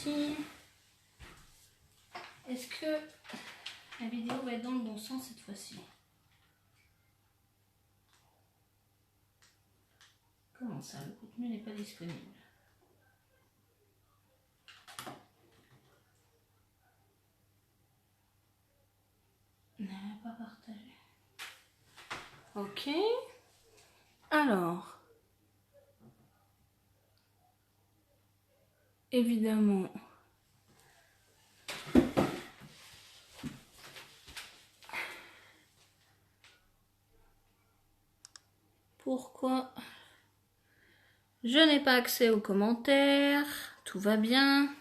aussi. Est-ce que la vidéo va être dans le bon sens cette fois-ci? Comment ça, le contenu n'est pas disponible? N'a pas partagé. Ok. Alors, évidemment, pourquoi je n'ai pas accès aux commentaires? Tout va bien.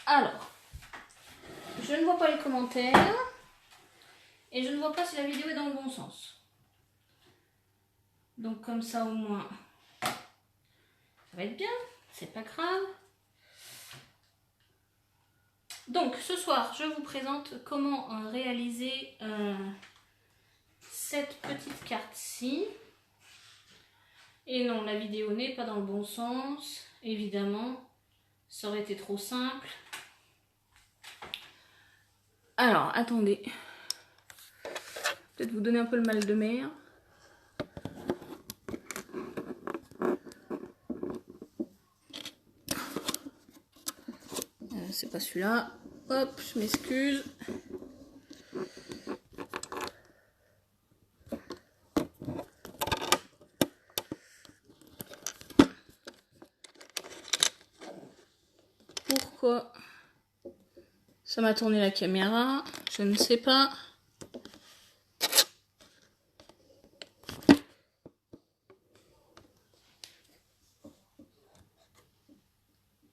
Alors, je ne vois pas les commentaires et je ne vois pas si la vidéo est dans le bon sens. Donc comme ça au moins, ça va être bien, c'est pas grave. Donc ce soir, je vous présente comment réaliser cette petite carte-ci. Et non, la vidéo n'est pas dans le bon sens, évidemment, ça aurait été trop simple. Alors, attendez. Peut-être vous donner un peu le mal de mer. C'est pas celui-là. Hop, je m'excuse. Pourquoi ça m'a tourné la caméra? Je ne sais pas.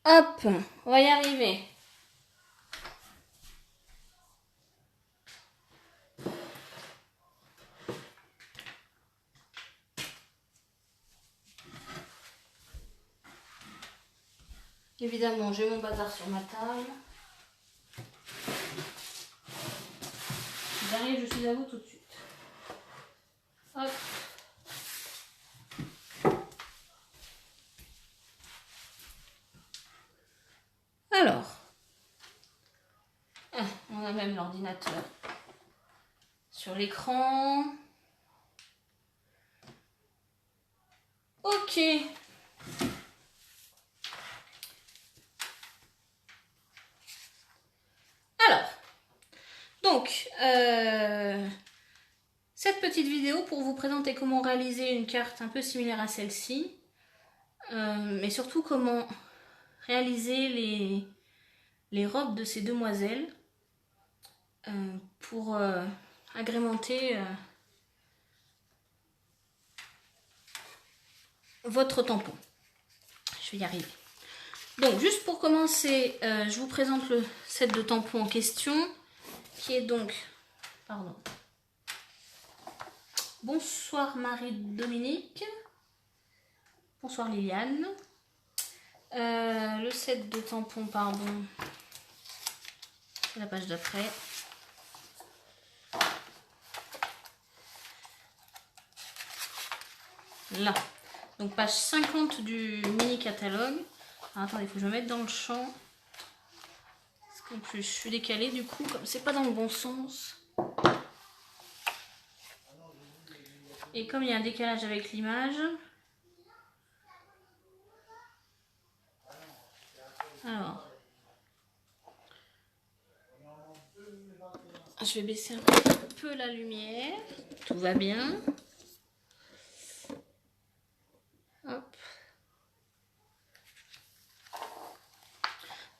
Hop, on va y arriver. Évidemment, j'ai mon bazar sur ma table. J'arrive, je suis à vous tout de suite. Hop. Alors, on a même l'ordinateur sur l'écran. Ok. Alors, donc, cette petite vidéo pour vous présenter comment réaliser une carte un peu similaire à celle-ci, mais surtout comment réaliser les robes de ces demoiselles pour agrémenter votre tampon. Je vais y arriver. Donc, juste pour commencer, je vous présente le set de tampons en question, qui est donc... Pardon. Bonsoir Marie-Dominique. Bonsoir Liliane. Le set de tampons, pardon, c'est la page d'après. Là. Donc page 50 du mini catalogue. Alors, attendez, il faut que je me mette dans le champ. Parce qu'en plus je suis décalée du coup, comme c'est pas dans le bon sens. Et comme il y a un décalage avec l'image. Alors. Je vais baisser un peu la lumière. Tout va bien. Hop.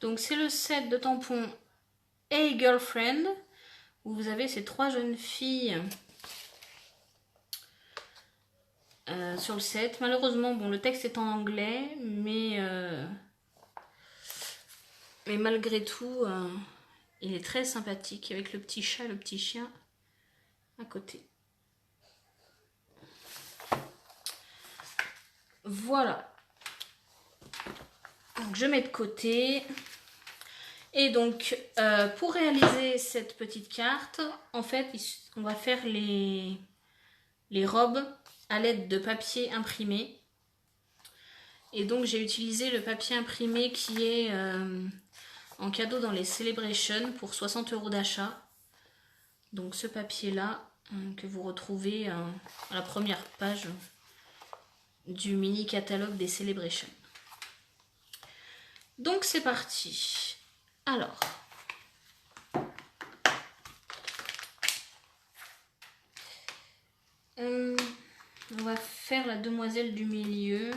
Donc c'est le set de tampons Hey Girlfriend, où vous avez ces trois jeunes filles sur le set. Malheureusement, bon, le texte est en anglais, mais malgré tout, il est très sympathique avec le petit chat, le petit chien à côté. Voilà. Donc je mets de côté. Et donc pour réaliser cette petite carte, en fait on va faire les les robes à l'aide de papier imprimé. Et donc j'ai utilisé le papier imprimé qui est en cadeau dans les Celebrations pour 60 € d'achat. Donc ce papier là que vous retrouvez à la première page du mini catalogue des Celebrations. Donc c'est parti. Alors, on va faire la demoiselle du milieu.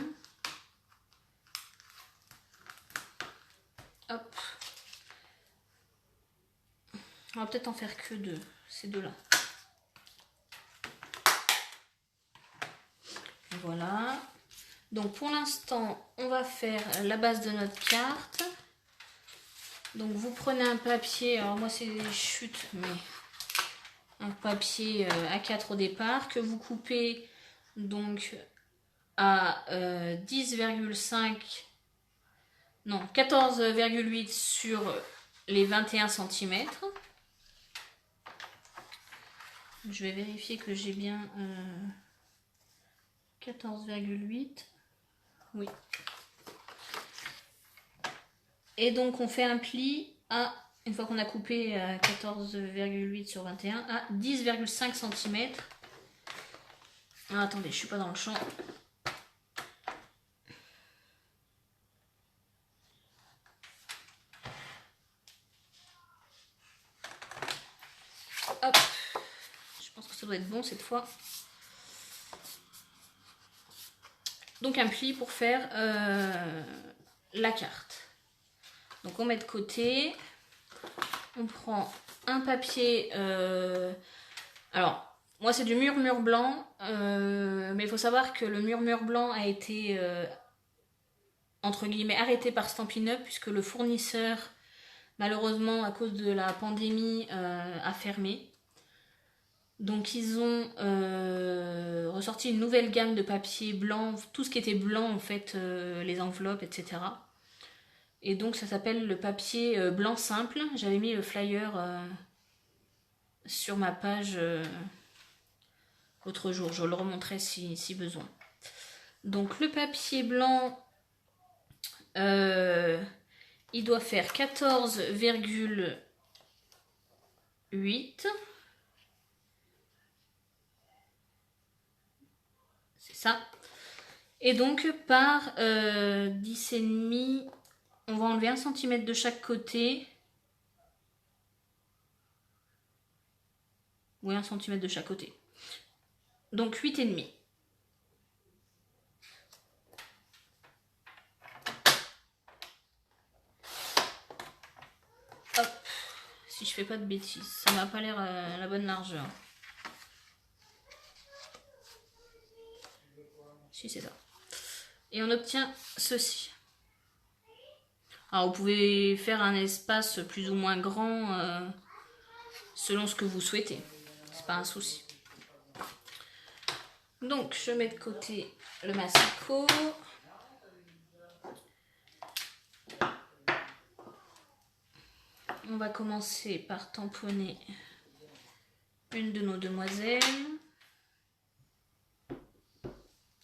Hop. On va peut-être en faire que deux, ces deux-là. Voilà. Donc pour l'instant, on va faire la base de notre carte. Donc vous prenez un papier, alors moi c'est des chutes, mais un papier A4 au départ, que vous coupez donc à 10,5, non 14,8 sur les 21 cm. Je vais vérifier que j'ai bien 14,8. Oui. Et donc on fait un pli à, une fois qu'on a coupé 14,8 sur 21, à 10,5 cm. Ah, attendez, je suis pas dans le champ. Hop. Je pense que ça doit être bon cette fois. Donc un pli pour faire la carte. Donc on met de côté. On prend un papier. Alors, moi c'est du murmure blanc. Mais il faut savoir que le murmure blanc a été entre guillemets arrêté par Stampin' Up, puisque le fournisseur, malheureusement à cause de la pandémie, a fermé. Donc ils ont ressorti une nouvelle gamme de papier blanc, tout ce qui était blanc en fait, les enveloppes, etc. Et donc ça s'appelle le papier blanc simple. J'avais mis le flyer sur ma page l'autre jour, je le remontrerai si besoin. Donc le papier blanc, il doit faire 14,8. C'est ça. Et donc par 10,5, on va enlever 1 cm de chaque côté. Oui, 1 cm de chaque côté. Donc 8,5. Hop. Si je fais pas de bêtises, ça m'a pas l'air la bonne largeur. Si, c'est ça. Et on obtient ceci. Alors vous pouvez faire un espace plus ou moins grand selon ce que vous souhaitez. C'est pas un souci. Donc je mets de côté le massicot. On va commencer par tamponner une de nos demoiselles.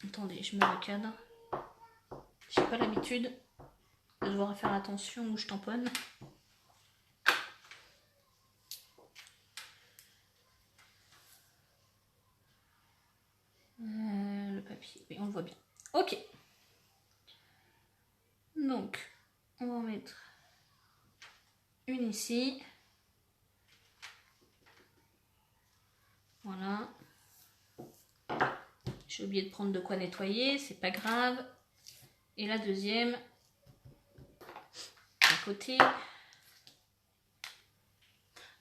Attendez, je mets le cadre. J'ai pas l'habitude de devoir faire attention où je tamponne. Le papier, oui, on le voit bien. Ok. Donc, on va en mettre une ici. Voilà. J'ai oublié de prendre de quoi nettoyer, c'est pas grave. Et la deuxième, à côté.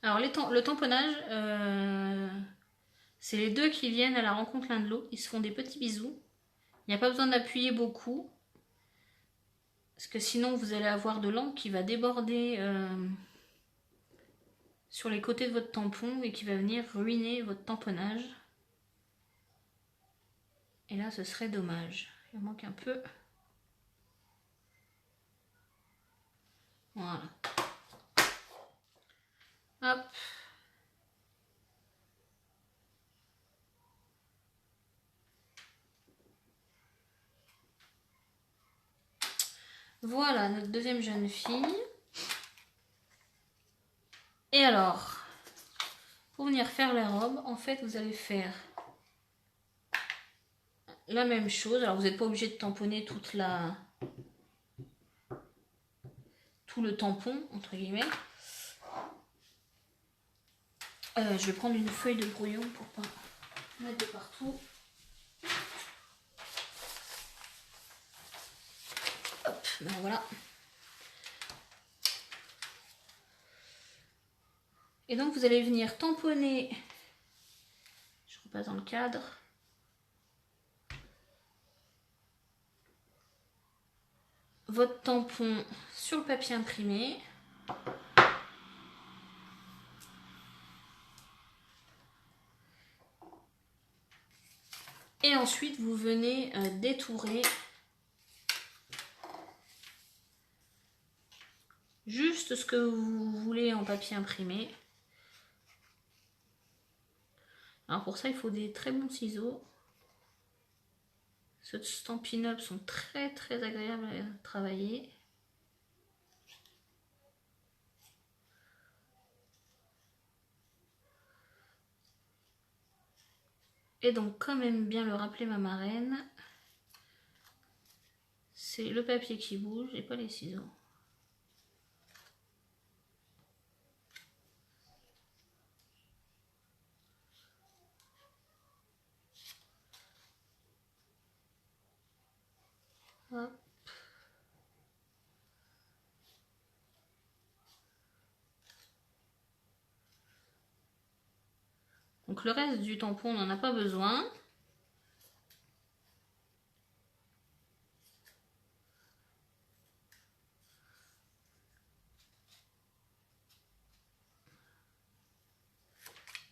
Alors le tamponnage, c'est les deux qui viennent à la rencontre l'un de l'autre. Ils se font des petits bisous. Il n'y a pas besoin d'appuyer beaucoup. Parce que sinon vous allez avoir de l'encre qui va déborder sur les côtés de votre tampon et qui va venir ruiner votre tamponnage. Et là ce serait dommage. Il manque un peu. Voilà. Hop. Voilà notre deuxième jeune fille. Et alors, pour venir faire les robes, en fait, vous allez faire la même chose. Alors, vous n'êtes pas obligé de tamponner tout le tampon, entre guillemets. Je vais prendre une feuille de brouillon pour pas mettre de partout. Hop, ben voilà. Et donc vous allez venir tamponner, je repasse dans le cadre, votre tampon sur le papier imprimé. Et ensuite vous venez détourer juste ce que vous voulez en papier imprimé. Alors pour ça il faut des très bons ciseaux. Ceux de Stampin' Up sont très agréables à travailler. Et donc comme aime bien le rappeler ma marraine, c'est le papier qui bouge et pas les ciseaux. Hop. Donc le reste du tampon, on n'en a pas besoin.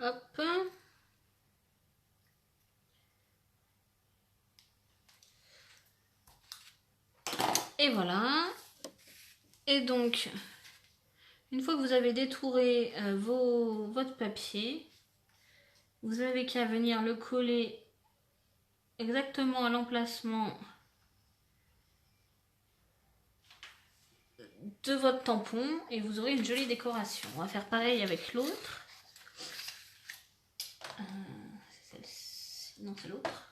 Hop. Et voilà. Et donc, une fois que vous avez détouré votre papier, vous avez qu'à venir le coller exactement à l'emplacement de votre tampon et vous aurez une jolie décoration. On va faire pareil avec l'autre. C'est celle-ci. Non, c'est l'autre.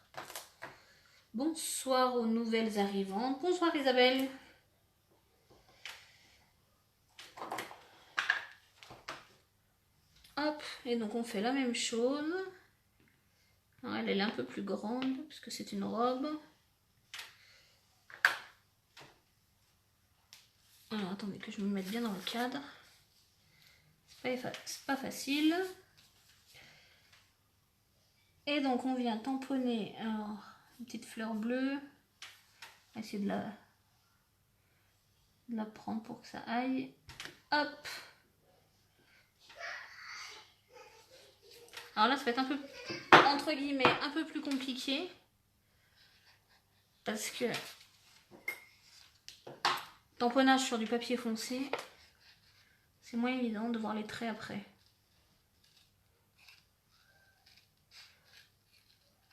Bonsoir aux nouvelles arrivantes. Bonsoir Isabelle. Hop, et donc on fait la même chose. Alors elle est un peu plus grande parce que c'est une robe. Alors attendez que je me mette bien dans le cadre. C'est pas facile. Et donc on vient tamponner alors, une petite fleur bleue. On va essayer de la prendre pour que ça aille. Hop. Alors là ça va être un peu, entre guillemets, un peu plus compliqué. Parce que tamponnage sur du papier foncé, c'est moins évident de voir les traits après.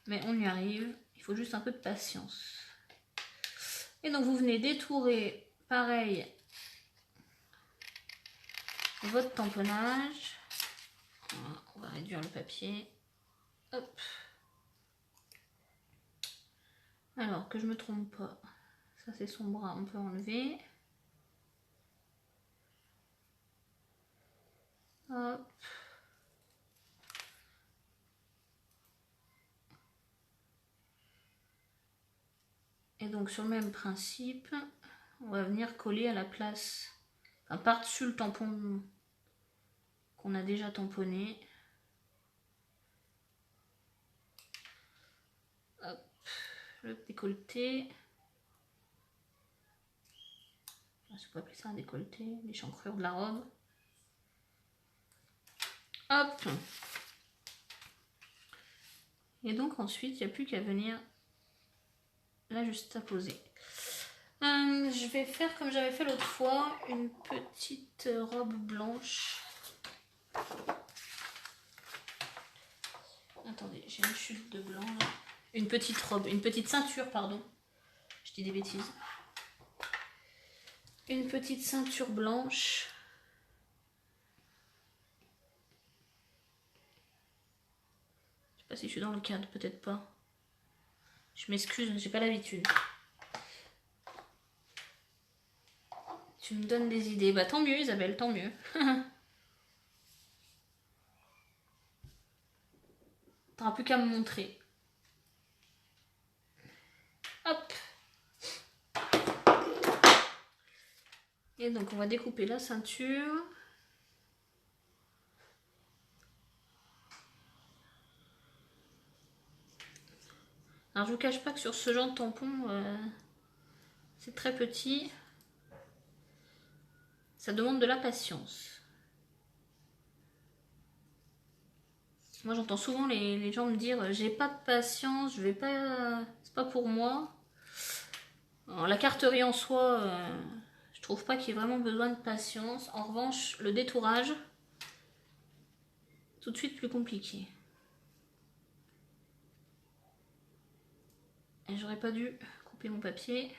Mais on y arrive, il faut juste un peu de patience. Et donc vous venez détourer, pareil, votre tamponnage. Voilà, on va réduire le papier. Hop. Alors que je me trompe pas, ça c'est son bras, on peut enlever. Hop. Et donc sur le même principe, on va venir coller à la place, enfin par-dessus le tampon qu'on a déjà tamponné. Hop, le décolleté. Je peux appeler ça un décolleté, l'échancrure de la robe. Hop. Et donc ensuite, il n'y a plus qu'à venir là juste à poser. Je vais faire comme j'avais fait l'autre fois, une petite robe blanche. Attendez, j'ai une chute de blanc là. Une petite robe, une petite ceinture, pardon. Je dis des bêtises. une petite ceinture blanche. Je sais pas si je suis dans le cadre, peut-être pas. Je m'excuse, j'ai pas l'habitude. Tu me donnes des idées. Bah tant mieux Isabelle, tant mieux. T'auras plus qu'à me montrer. Hop. Et donc on va découper la ceinture. Alors je vous cache pas que sur ce genre de tampon, c'est très petit. Ça demande de la patience. Moi j'entends souvent les gens me dire j'ai pas de patience, je vais pas, c'est pas pour moi. Alors, la carterie en soi, je trouve pas qu'il y ait vraiment besoin de patience. En revanche, le détourage, tout de suite plus compliqué. Et j'aurais pas dû couper mon papier.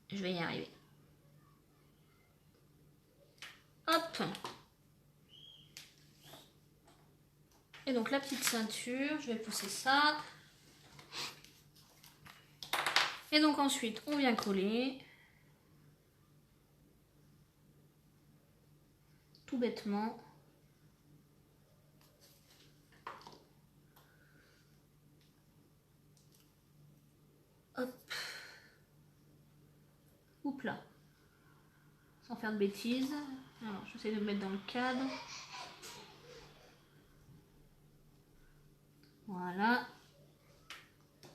Je vais y arriver. Hop. Et donc la petite ceinture, je vais pousser ça. Et donc ensuite, on vient coller. Tout bêtement. Hop. Oups là. Sans faire de bêtises. Alors, j'essaie de me mettre dans le cadre. Voilà.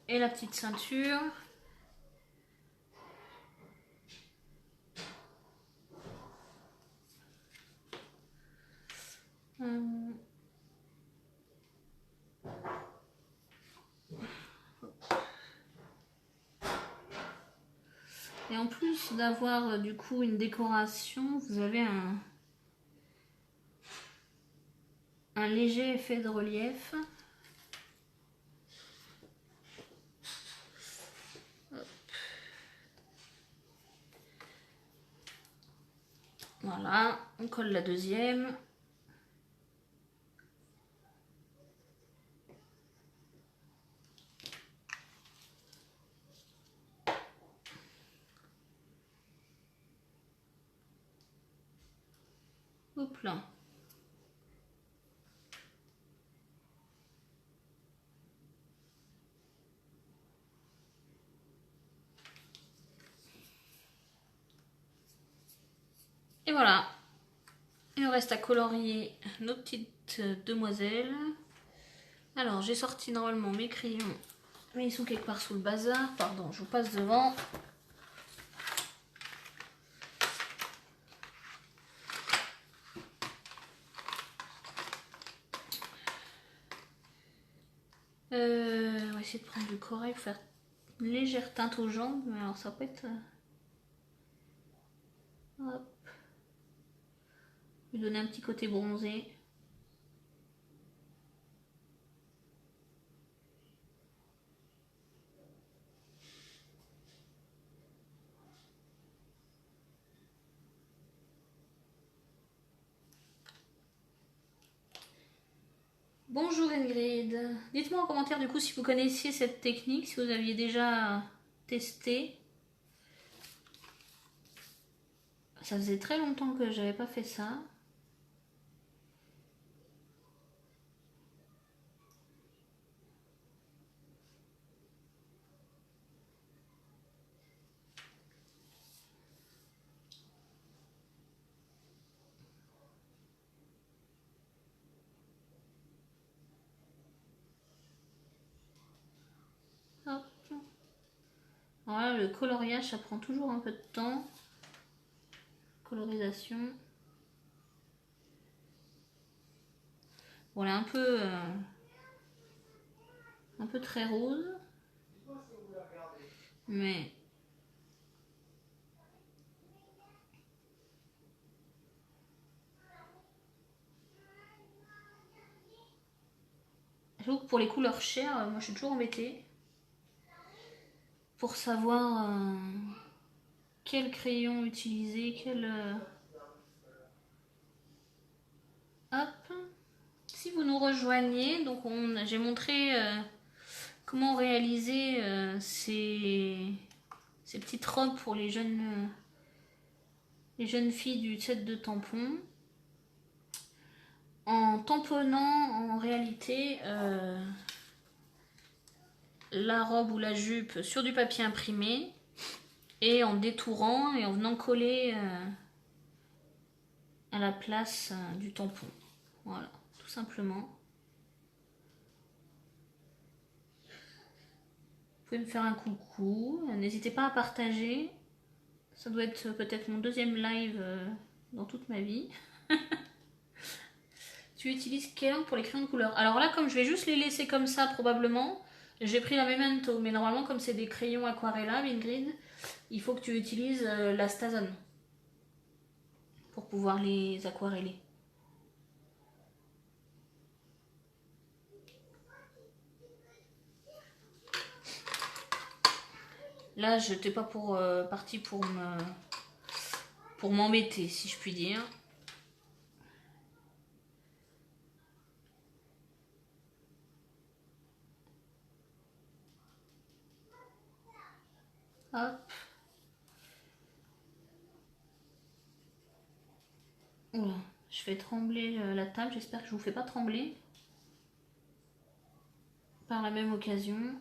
Et la petite ceinture. Et en plus d'avoir du coup une décoration, vous avez un léger effet de relief. Hop. Voilà, on colle la deuxième. Hop là. Et voilà. Il nous reste à colorier nos petites demoiselles. Alors, j'ai sorti normalement mes crayons, mais ils sont quelque part sous le bazar. Pardon, je vous passe devant. On va essayer de prendre du corail pour faire une légère teinte aux jambes, mais alors ça peut être... Hop. Lui donner un petit côté bronzé. Bonjour Ingrid. Dites-moi en commentaire du coup si vous connaissiez cette technique, si vous aviez déjà testé. Ça faisait très longtemps que j'avais pas fait ça. Hop. Voilà, le coloriage, ça prend toujours un peu de temps. Colorisation. Voilà, un peu très rose. Mais j'avoue que pour les couleurs chères, moi je suis toujours embêtée. pour savoir quel crayon utiliser, Hop. Si vous nous rejoignez, donc j'ai montré comment réaliser ces petites robes pour les jeunes filles du set de tampons. En tamponnant en réalité la robe ou la jupe sur du papier imprimé et en détourant et en venant coller à la place du tampon. Voilà, tout simplement. Vous pouvez me faire un coucou, n'hésitez pas à partager. Ça doit être peut-être mon deuxième live dans toute ma vie. Tu utilises quelle encre pour les crayons de couleur? Alors là, comme je vais juste les laisser comme ça probablement, j'ai pris la Memento. Mais normalement, comme c'est des crayons aquarellables, Ingrid, il faut que tu utilises la Stazone pour pouvoir les aquareller. Là, je n'étais pas partie pour m'embêter, si je puis dire. Hop. Oula, je fais trembler la table. J'espère que je vous fais pas trembler. Par la même occasion.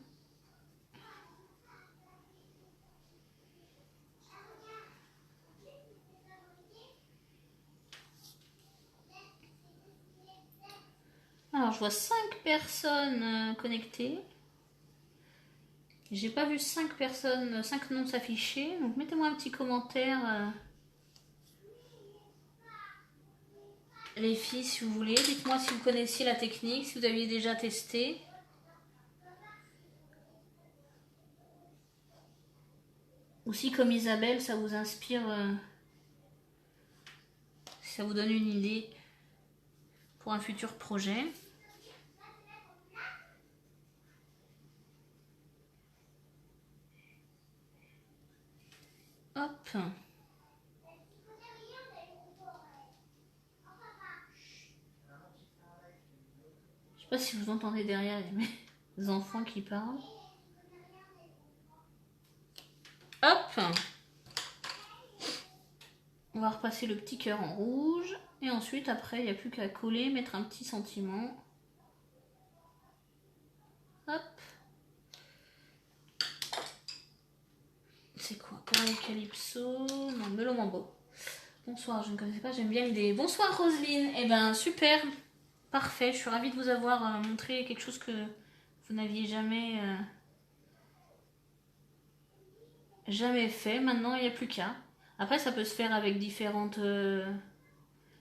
Alors, je vois 5 personnes connectées. J'ai pas vu 5 personnes, 5 noms s'afficher. Donc, mettez-moi un petit commentaire. Les filles, si vous voulez. Dites-moi si vous connaissiez la technique, si vous aviez déjà testé. Ou si, comme Isabelle, ça vous inspire, si ça vous donne une idée pour un futur projet. Hop. Je sais pas si vous entendez derrière mes enfants qui parlent. Hop. On va repasser le petit cœur en rouge. Et ensuite, après, il n'y a plus qu'à coller, mettre un petit sentiment. Hop. C'est quoi? Corail Calypso. Non, Melon Mambo. Bonsoir, je ne connaissais pas, j'aime bien l'idée. Bonsoir Roselyne. Eh ben, super. Parfait, je suis ravie de vous avoir montré quelque chose que vous n'aviez jamais fait. Maintenant, il n'y a plus qu'à. Après, ça peut se faire avec différentes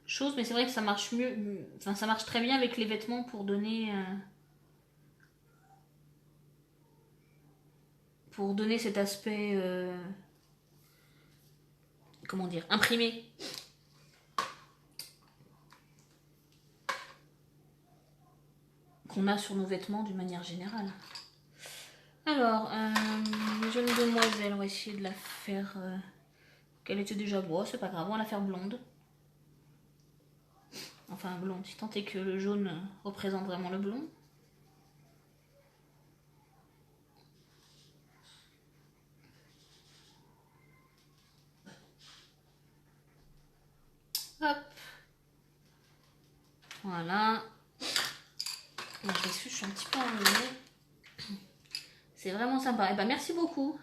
choses, mais c'est vrai que ça marche mieux. Enfin, ça marche très bien avec les vêtements pour donner cet aspect, comment dire, imprimé. Qu'on a sur nos vêtements d'une manière générale. Alors, les jeunes demoiselles, on va essayer de la faire... qu'elle était déjà beau, c'est pas grave, on va la faire blonde. Enfin blonde, si tant est que le jaune représente vraiment le blond. Hop. Voilà. Bon, je suis un petit peu enrhumée. C'est vraiment sympa. Et ben merci beaucoup.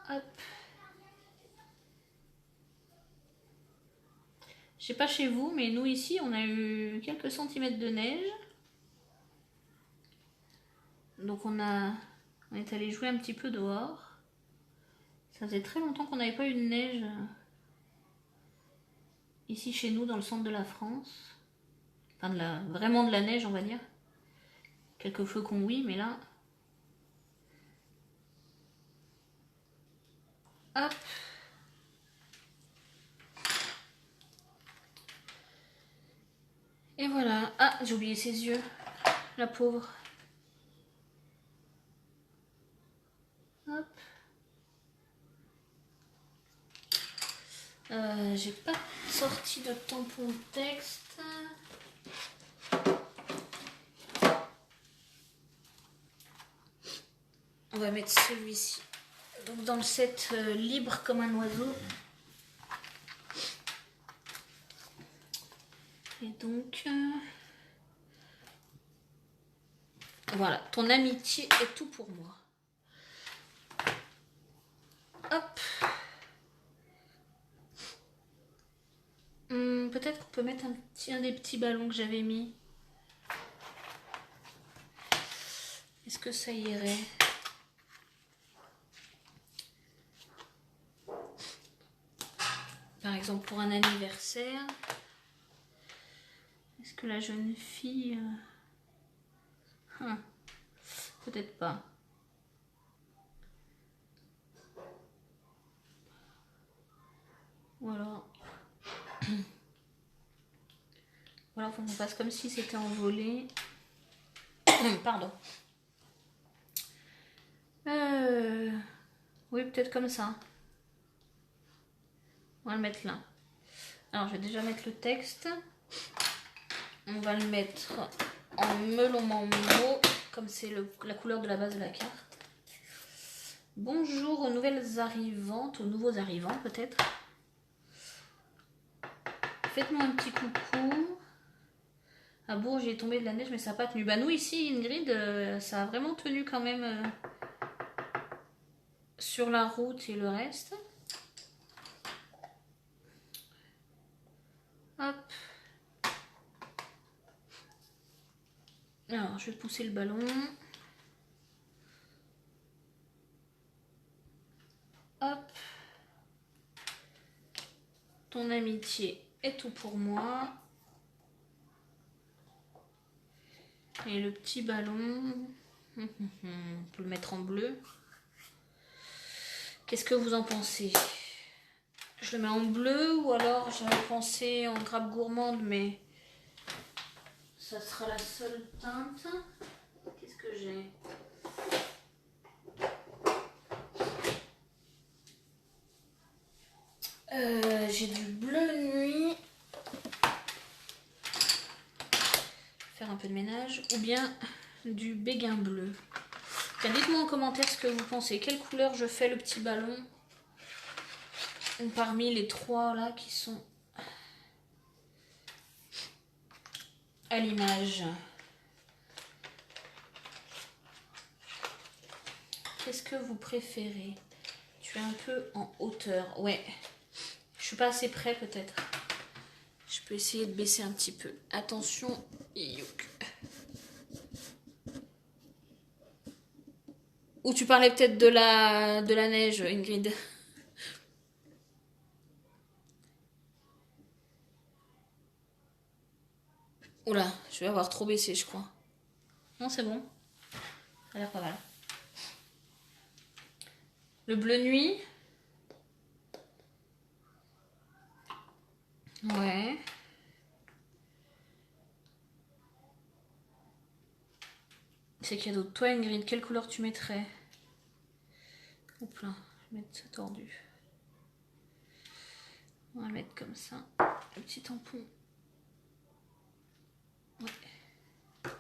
Hop. Je sais pas chez vous, mais nous ici, on a eu quelques centimètres de neige. Donc on est allé jouer un petit peu dehors. Ça faisait très longtemps qu'on n'avait pas eu de neige ici chez nous, dans le centre de la France. Enfin, vraiment de la neige, on va dire. Quelques flocons, oui, mais là... Hop. Et voilà. Ah, j'ai oublié ses yeux. la pauvre. Hop. J'ai pas sorti de tampon texte. On va mettre celui-ci. Donc dans le set libre comme un oiseau. Et donc voilà, ton amitié est tout pour moi. Hop. Peut-être qu'on peut mettre un des petits ballons que j'avais mis. Est-ce que ça irait? Par exemple pour un anniversaire. Est-ce que la jeune fille... peut-être pas. Ou alors... Voilà, faut qu'on fasse comme si c'était envolé. Pardon. Oui, peut-être comme ça. On va le mettre là. Alors, je vais déjà mettre le texte. On va le mettre en melon mambo, comme c'est la couleur de la base de la carte. Bonjour aux nouvelles arrivantes, aux nouveaux arrivants peut-être. Faites-moi un petit coucou. À Bourges, il est tombé de la neige, mais ça n'a pas tenu. Bah nous ici, Ingrid, ça a vraiment tenu quand même sur la route et le reste. Hop. Alors, je vais pousser le ballon. Hop. Ton amitié est tout pour moi. Et le petit ballon, on peut le mettre en bleu. Qu'est-ce que vous en pensez? Je le mets en bleu ou alors j'avais pensé en grappe gourmande, mais ça sera la seule teinte. Qu'est-ce que j'ai? J'ai du bleu nuit. Faire un peu de ménage. Ou bien du béguin bleu. Dites-moi en commentaire ce que vous pensez. Quelle couleur je fais le petit ballon? Parmi les trois là qui sont à l'image. Qu'est-ce que vous préférez? Tu es un peu en hauteur. Ouais. Je suis pas assez près peut-être. Je peux essayer de baisser un petit peu. Attention. Ou tu parlais peut-être de la neige, Ingrid. Oula, je vais avoir trop baissé, je crois. Non, c'est bon. Ça a l'air pas mal. Le bleu nuit. Ouais. C'est qu'il y a d'autres. Toi, Ingrid, quelle couleur tu mettrais? Hop là, je vais mettre ça tordu. On va mettre comme ça. Le petit tampon. Ouais.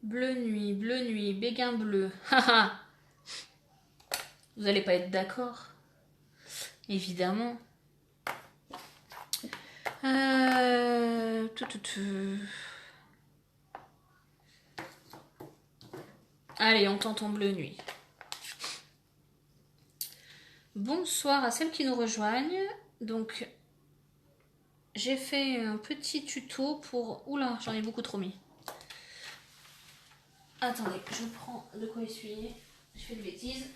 Bleu nuit, béguin bleu. Haha. Vous allez pas être d'accord? Évidemment. Allez, on tente en bleu nuit. Bonsoir à celles qui nous rejoignent. Donc, j'ai fait un petit tuto pour... Oula, j'en ai beaucoup trop mis. Attendez, je prends de quoi essuyer. Je fais des bêtises.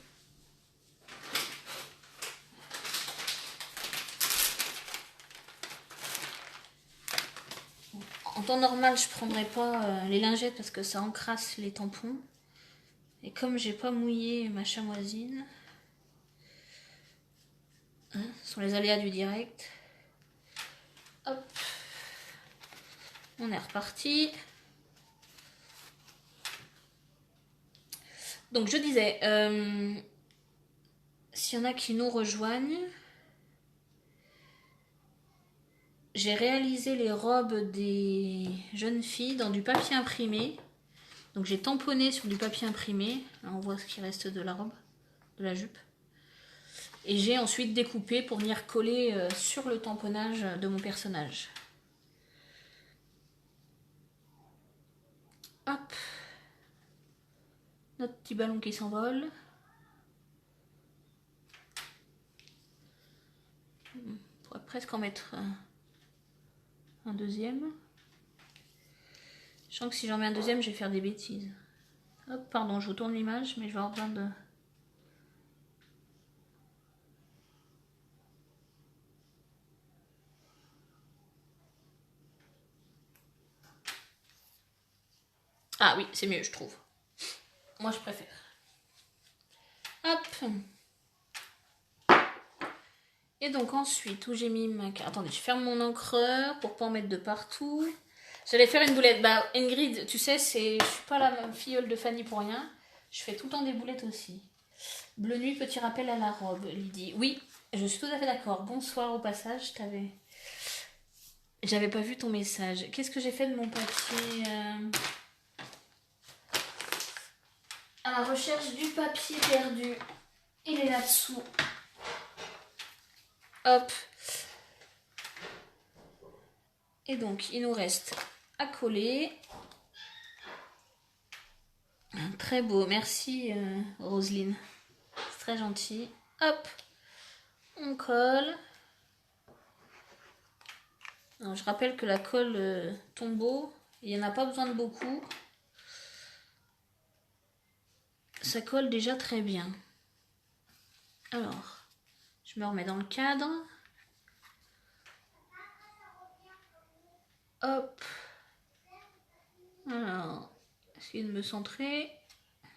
En temps normal, je prendrais pas les lingettes parce que ça encrasse les tampons. Et comme j'ai pas mouillé ma chamoisine, ce sont les aléas du direct. Hop. On est reparti. Donc je disais, s'il y en a qui nous rejoignent, j'ai réalisé les robes des jeunes filles dans du papier imprimé. Donc j'ai tamponné sur du papier imprimé. Là on voit ce qui reste de la robe, de la jupe. Et j'ai ensuite découpé pour venir coller sur le tamponnage de mon personnage. Hop. Notre petit ballon qui s'envole. On pourrait presque en mettre un deuxième. Je sens que si j'en mets un deuxième, je vais faire des bêtises. Hop, pardon, je vous tourne l'image, mais je vais avoir besoin de... Ah oui, c'est mieux, je trouve. Moi, je préfère. Hop. Et donc ensuite, où j'ai mis ma carte... Attendez, je ferme mon encreur pour pas en mettre de partout. J'allais faire une boulette. Bah, Ingrid, tu sais, je suis pas la filleule de Fanny pour rien. Je fais tout le temps des boulettes aussi. Bleu nuit, petit rappel à la robe, Lydie. Oui, je suis tout à fait d'accord. Bonsoir au passage, j'avais pas vu ton message. Qu'est-ce que j'ai fait de mon papier À la recherche du papier perdu. Il est là-dessous. Hop. Et donc, il nous reste à coller. Très beau. Merci, Roselyne. C'est très gentil. Hop. On colle. Alors, je rappelle que la colle Tombow, il n'y en a pas besoin de beaucoup. Ça colle déjà très bien. Alors, je me remets dans le cadre. Hop. Alors, essayer de me centrer.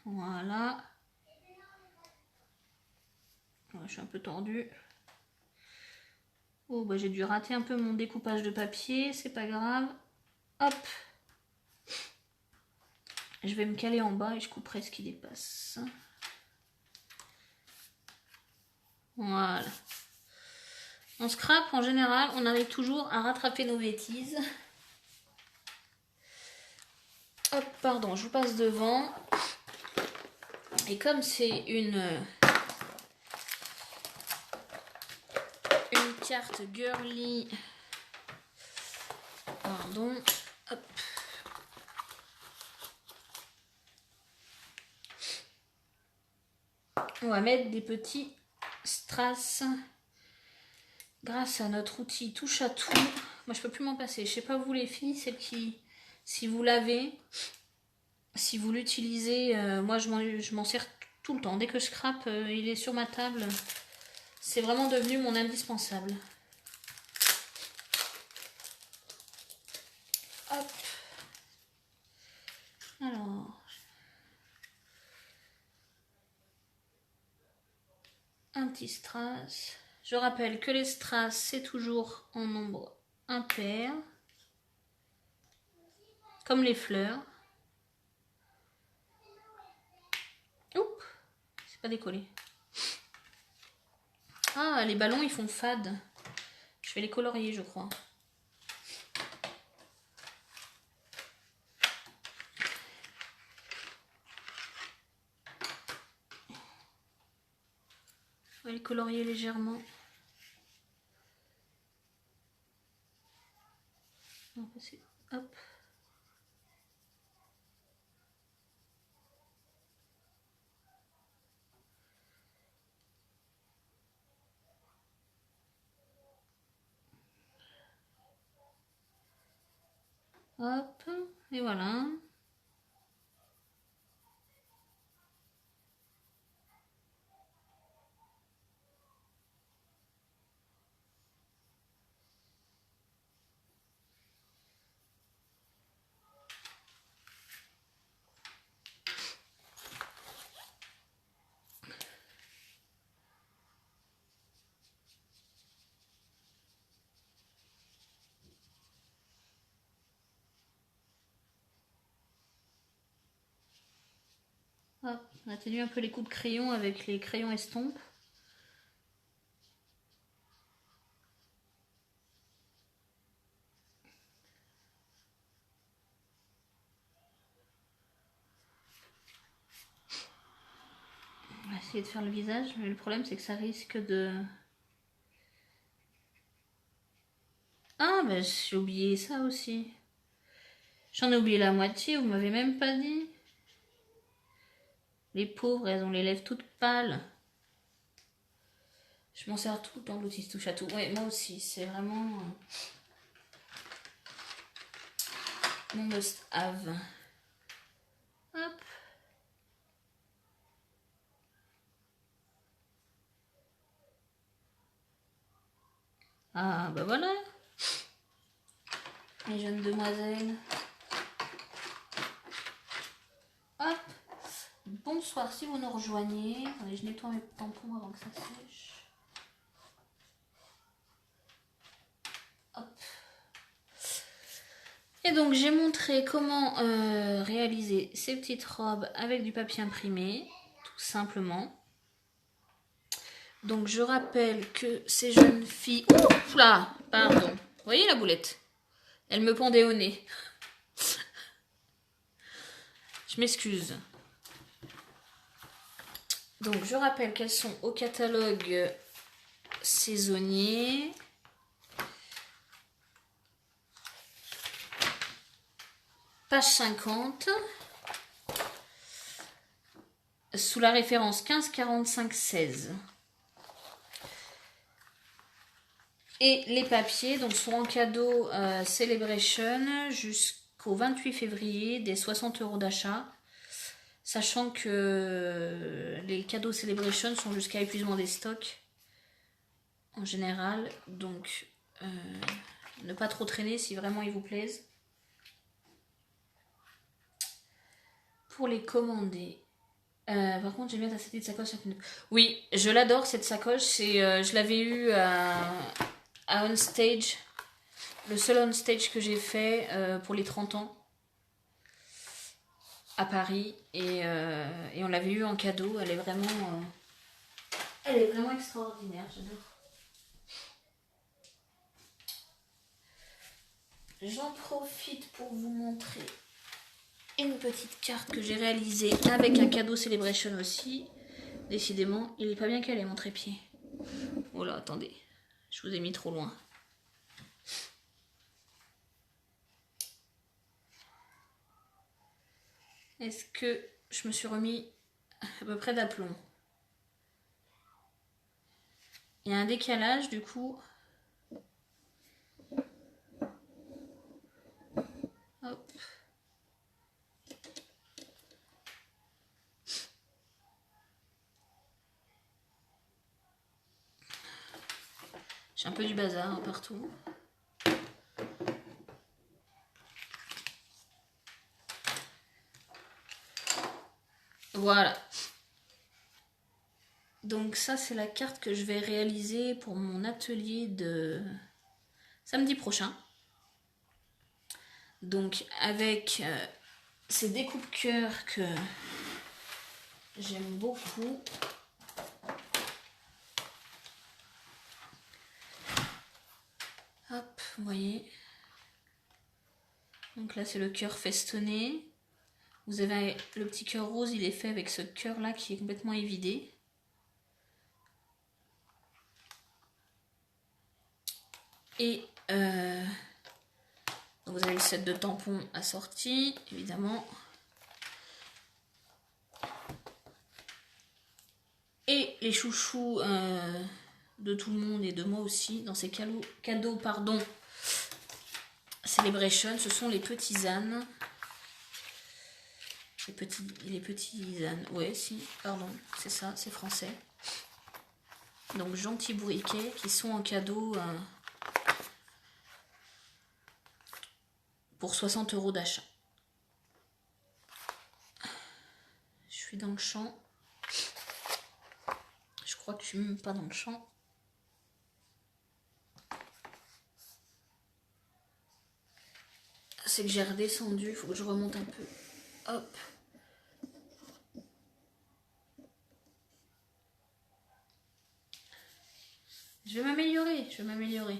Voilà. Je suis un peu tordue. Oh, bah j'ai dû rater un peu mon découpage de papier. C'est pas grave. Hop. Je vais me caler en bas et je couperai ce qui dépasse. Voilà. En scrap, en général, on arrive toujours à rattraper nos bêtises. Hop, pardon, je vous passe devant. Et comme c'est une carte girly, pardon, hop. On va mettre des petits strass grâce à notre outil touche à tout. Moi, je peux plus m'en passer. Je sais pas vous les filles, celles qui, si vous l'avez, si vous l'utilisez, moi je m'en sers tout le temps. Dès que je scrape, il est sur ma table. C'est vraiment devenu mon indispensable. Hop. Alors. Un petit strass. Je rappelle que les strass, c'est toujours en nombre impair. Comme les fleurs. Oups, c'est pas décollé. Ah, les ballons, ils font fade. Je vais les colorier, je crois. Je vais les colorier légèrement. On va passer. Hop. Hop. Et voilà. Hop, on atténue un peu les coups de crayon avec les crayons estompes. On va essayer de faire le visage, mais le problème c'est que ça risque de... Ah, bah j'ai oublié ça aussi. J'en ai oublié la moitié, vous m'avez même pas dit. Les pauvres, elles ont les lèvres toutes pâles. Je m'en sers tout le temps, l'outil touche à tout. Ouais, moi aussi, c'est vraiment mon must-have. Hop. Ah, bah voilà. Les jeunes demoiselles. Hop. Bonsoir, si vous nous rejoignez. Attendez, je nettoie mes tampons avant que ça sèche. Hop. Et donc, j'ai montré comment réaliser ces petites robes avec du papier imprimé, tout simplement. Donc, je rappelle que ces jeunes filles... Ouf là, pardon. Vous voyez la boulette? Elle me pendait au nez. Je m'excuse. Donc, je rappelle qu'elles sont au catalogue saisonnier. Page 50. Sous la référence 15 45 16. Et les papiers donc, sont en cadeau Celebration jusqu'au 28 février, des 60 € d'achat. Sachant que les cadeaux Celebration sont jusqu'à épuisement des stocks en général. Donc, ne pas trop traîner si vraiment ils vous plaisent. Pour les commander. Par contre, j'aime bien ta petite sacoche. Oui, je l'adore cette sacoche. Je l'avais eue à On Stage. Le seul On Stage que j'ai fait pour les 30 ans. À Paris. Et on l'avait eu en cadeau. Elle est vraiment extraordinaire. J'adore. J'en profite pour vous montrer une petite carte que j'ai réalisée avec un cadeau Celebration aussi. Décidément, il est pas bien calé mon trépied. Oh là, attendez. Je vous ai mis trop loin. Est-ce que je me suis remis à peu près d'aplomb? Il y a un décalage du coup. Hop. J'ai un peu du bazar partout. Voilà. Donc ça c'est la carte que je vais réaliser pour mon atelier de samedi prochain. Donc avec ces découpes cœur que j'aime beaucoup. Hop, vous voyez. Donc là c'est le cœur festonné. Vous avez le petit cœur rose, il est fait avec ce cœur là qui est complètement évidé. Et donc vous avez le set de tampons assorti, évidemment. Et les chouchous de tout le monde et de moi aussi, dans ces cadeaux Celebration, ce sont les petits ânes. Les petits ânes, ouais, si, pardon, c'est ça, c'est français. Donc, gentils bourriquets qui sont en cadeau pour 60 € d'achat. Je suis dans le champ. Je crois que je suis même pas dans le champ. C'est que j'ai redescendu, il faut que je remonte un peu. Hop. vais m'améliorer.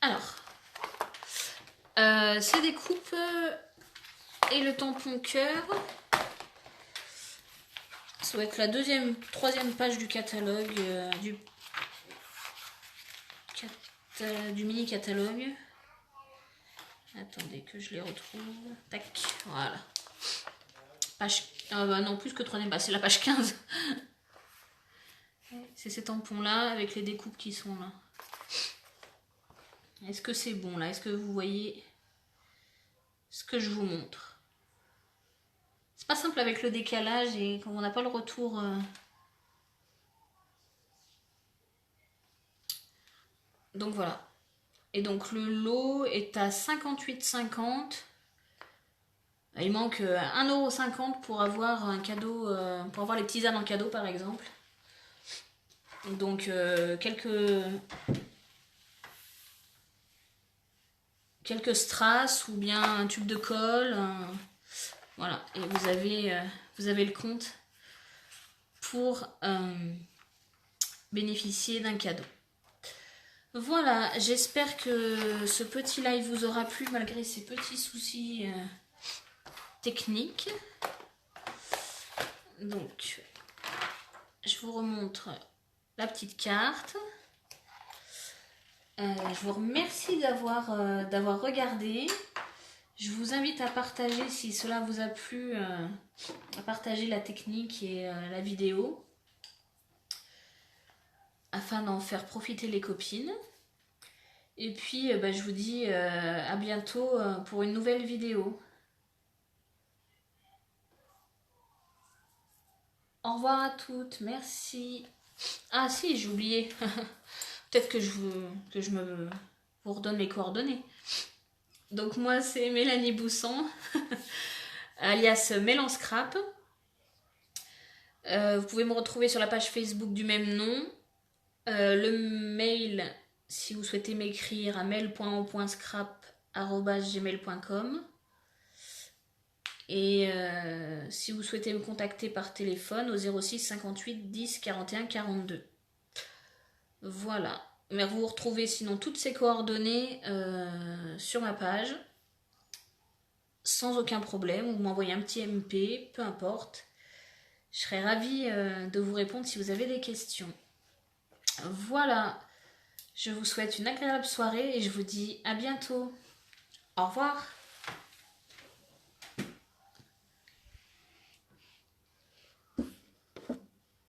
Alors, ces découpes et le tampon cœur, ça va être la troisième page du catalogue, du mini catalogue. Attendez que je les retrouve. Tac, voilà. Page, non, plus que troisième page, c'est la page 15. C'est ces tampons-là avec les découpes qui sont là. Est-ce que c'est bon là? Est-ce que vous voyez ce que je vous montre? C'est pas simple avec le décalage et quand on n'a pas le retour. Donc voilà. Et donc le lot est à 58,50 €. Il manque 1,50 € pour avoir un cadeau, pour avoir les petits ânes en cadeau par exemple. Donc quelques strass ou bien un tube de colle. Voilà, et vous avez le compte pour bénéficier d'un cadeau. Voilà, j'espère que ce petit live vous aura plu malgré ces petits soucis techniques. Donc, je vous remontre la petite carte. Je vous remercie d'avoir regardé. Je vous invite à partager si cela vous a plu, à partager la technique et la vidéo afin d'en faire profiter les copines. Et puis je vous dis à bientôt pour une nouvelle vidéo. Au revoir à toutes, merci. Ah si, j'ai oublié. Peut-être que je vous redonne les coordonnées. Donc moi c'est Mélanie Boussan, alias Mélan Scrap. Vous pouvez me retrouver sur la page Facebook du même nom. Le mail, si vous souhaitez m'écrire, à mail.o.scrap@gmail.com. Et si vous souhaitez me contacter par téléphone au 06 58 10 41 42. Voilà. Mais vous retrouvez sinon toutes ces coordonnées sur ma page sans aucun problème. Vous m'envoyez un petit MP, peu importe. Je serai ravie de vous répondre si vous avez des questions. Voilà. Je vous souhaite une agréable soirée et je vous dis à bientôt. Au revoir.